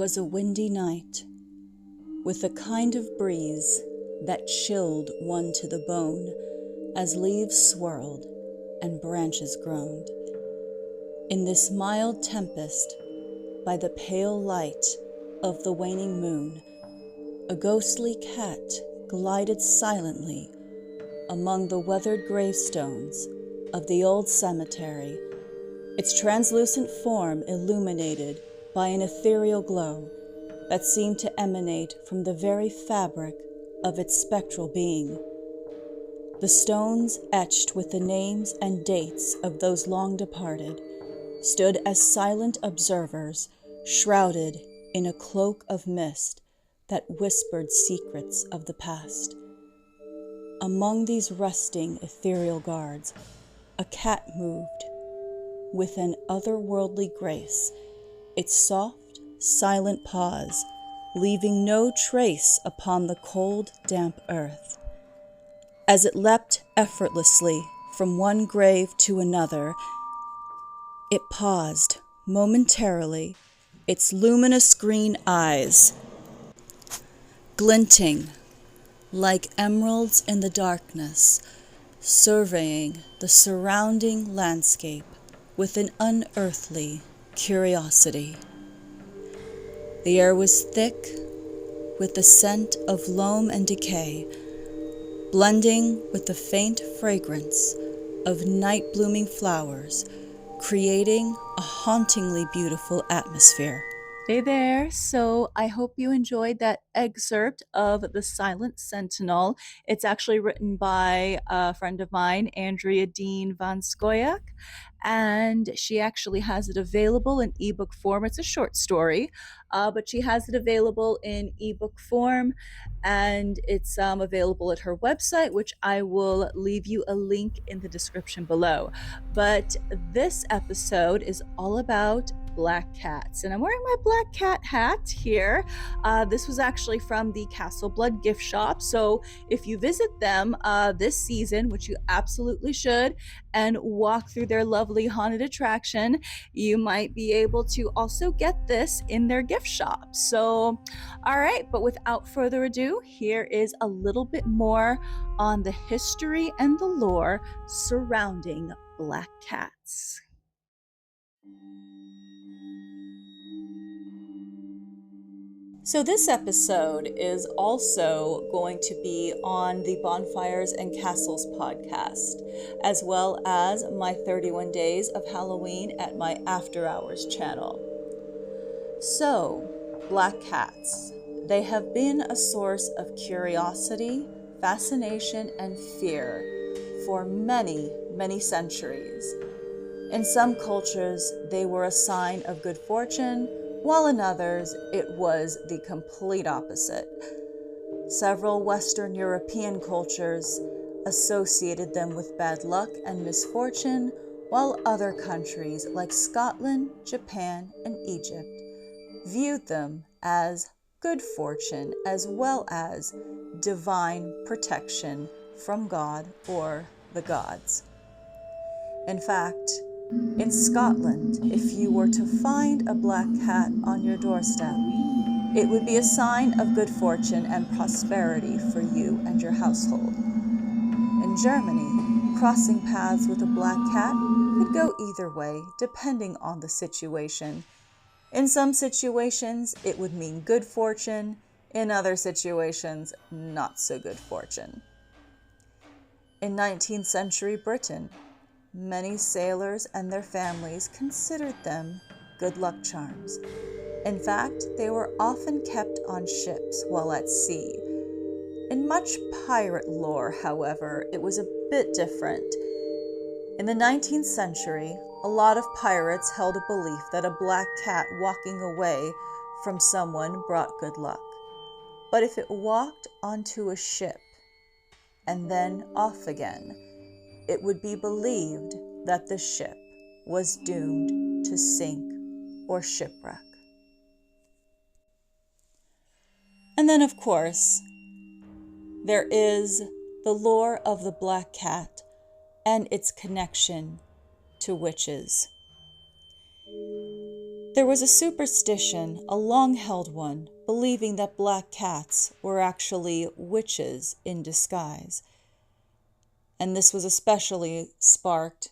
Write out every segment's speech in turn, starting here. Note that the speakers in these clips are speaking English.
was a windy night, with a kind of breeze that chilled one to the bone as leaves swirled and branches groaned. In this mild tempest, by the pale light of the waning moon, a ghostly cat glided silently among the weathered gravestones of the old cemetery, its translucent form illuminated by an ethereal glow that seemed to emanate from the very fabric of its spectral being. The stones, etched with the names and dates of those long departed, stood as silent observers, shrouded in a cloak of mist that whispered secrets of the past. Among these resting ethereal guards, a cat moved with an otherworldly grace, its soft, silent paws leaving no trace upon the cold, damp earth. As it leapt effortlessly from one grave to another, it paused momentarily, its luminous green eyes glinting like emeralds in the darkness, surveying the surrounding landscape with an unearthly curiosity. The air was thick with the scent of loam and decay, blending with the faint fragrance of night-blooming flowers, creating a hauntingly beautiful atmosphere. Hey there, so I hope you enjoyed that excerpt of The Silent Sentinel. It's actually written by a friend of mine, Andrea Dean Van Scoyoc, and she actually has it available in ebook form. It's a short story, but she has it available in ebook form, and it's available at her website, which I will leave you a link in the description below. But this episode is all about black cats, and I'm wearing my black cat hat here. This was actually from the Castle Blood gift shop, so if you visit them this season, which you absolutely should, and walk through their lovely haunted attraction, you might be able to also get this in their gift shop. So all right, but without further ado, here is a little bit more on the history and the lore surrounding black cats. So this episode is also going to be on the Bonfires and Castles podcast, as well as my 31 Days of Halloween at my After Hours channel. So, black cats. They have been a source of curiosity, fascination, and fear for many, many centuries. In some cultures, they were a sign of good fortune, while in others, it was the complete opposite. Several Western European cultures associated them with bad luck and misfortune, while other countries like Scotland, Japan, and Egypt viewed them as good fortune as well as divine protection from God or the gods. In fact, in Scotland, if you were to find a black cat on your doorstep, it would be a sign of good fortune and prosperity for you and your household. In Germany, crossing paths with a black cat could go either way, depending on the situation. In some situations, it would mean good fortune. In other situations, not so good fortune. In 19th century Britain, many sailors and their families considered them good luck charms. In fact, they were often kept on ships while at sea. In much pirate lore, however, it was a bit different. In the 19th century, a lot of pirates held a belief that a black cat walking away from someone brought good luck. But if it walked onto a ship and then off again, it would be believed that the ship was doomed to sink or shipwreck. And then, of course, there is the lore of the black cat and its connection to witches. There was a superstition, a long-held one, believing that black cats were actually witches in disguise. And this was especially sparked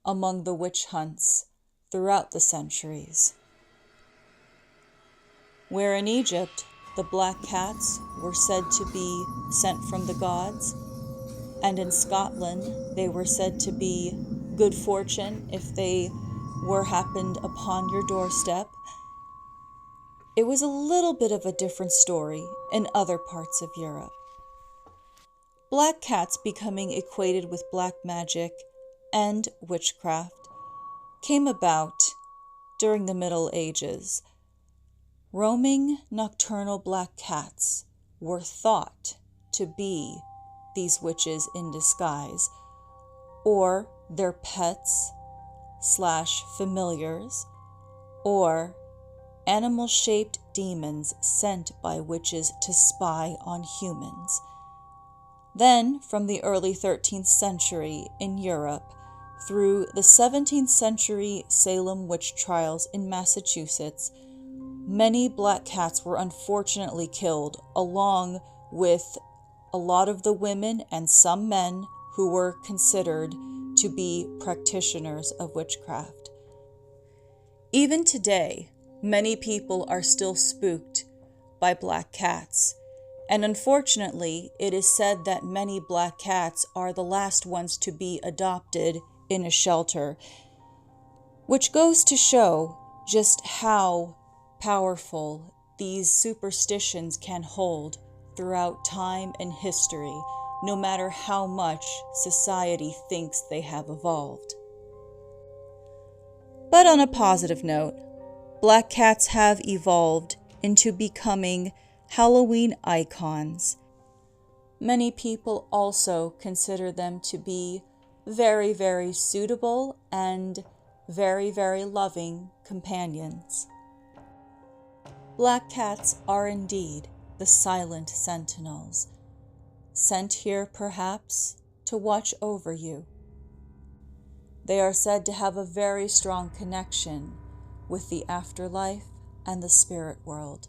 among the witch hunts throughout the centuries. Where in Egypt, the black cats were said to be sent from the gods, and in Scotland, they were said to be good fortune if they were happened upon your doorstep. It was a little bit of a different story in other parts of Europe. Black cats becoming equated with black magic and witchcraft came about during the Middle Ages. Roaming nocturnal black cats were thought to be these witches in disguise, or their pets/familiars, or animal-shaped demons sent by witches to spy on humans. Then, from the early 13th century in Europe through the 17th century Salem witch trials in Massachusetts, many black cats were unfortunately killed, along with a lot of the women and some men who were considered to be practitioners of witchcraft. Even today, many people are still spooked by black cats, and unfortunately, it is said that many black cats are the last ones to be adopted in a shelter, which goes to show just how powerful these superstitions can hold throughout time and history, no matter how much society thinks they have evolved. But on a positive note, black cats have evolved into becoming Halloween icons. Many people also consider them to be very, very suitable and very, very loving companions. Black cats are indeed the silent sentinels, sent here perhaps to watch over you. They are said to have a very strong connection with the afterlife and the spirit world.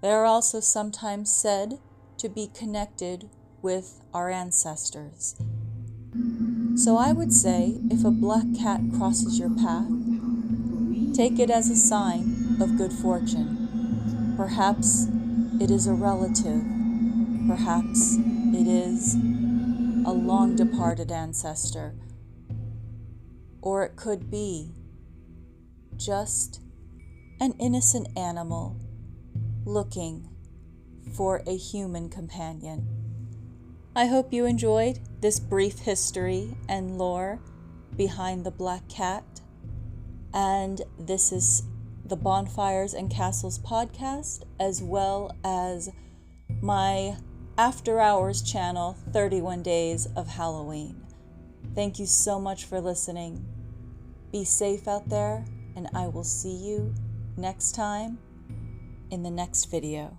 They are also sometimes said to be connected with our ancestors. So I would say if a black cat crosses your path, take it as a sign of good fortune. Perhaps it is a relative. Perhaps it is a long-departed ancestor. Or it could be just an innocent animal looking for a human companion. I hope you enjoyed this brief history and lore behind the black cat. And this is the Bonfires and Castles podcast, as well as my After Hours channel, 31 Days of Halloween. Thank you so much for listening. Be safe out there, and I will see you next time in the next video.